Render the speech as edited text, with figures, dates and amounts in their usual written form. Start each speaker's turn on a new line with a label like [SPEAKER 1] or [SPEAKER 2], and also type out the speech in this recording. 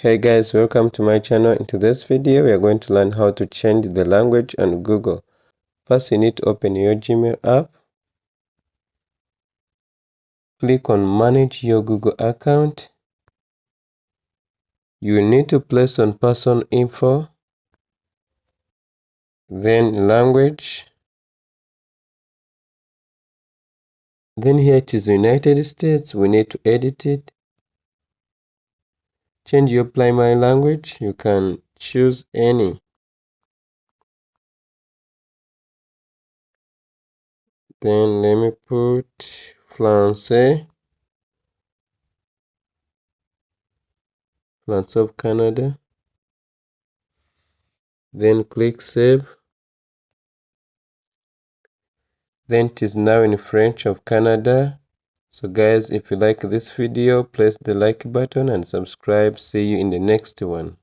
[SPEAKER 1] Hey guys, welcome to my channel. In today's video we are going to learn how to change the language on Google. First you need to open your Gmail app. Click on manage your Google account. You will need to place on person info, then language, then here it is United States. We need to edit it. Change your primary language. You can choose any. Then let me put Français of Canada. Then click save. Then it is now in French of Canada. So guys, if you like this video, press the like button and subscribe. See you in the next one.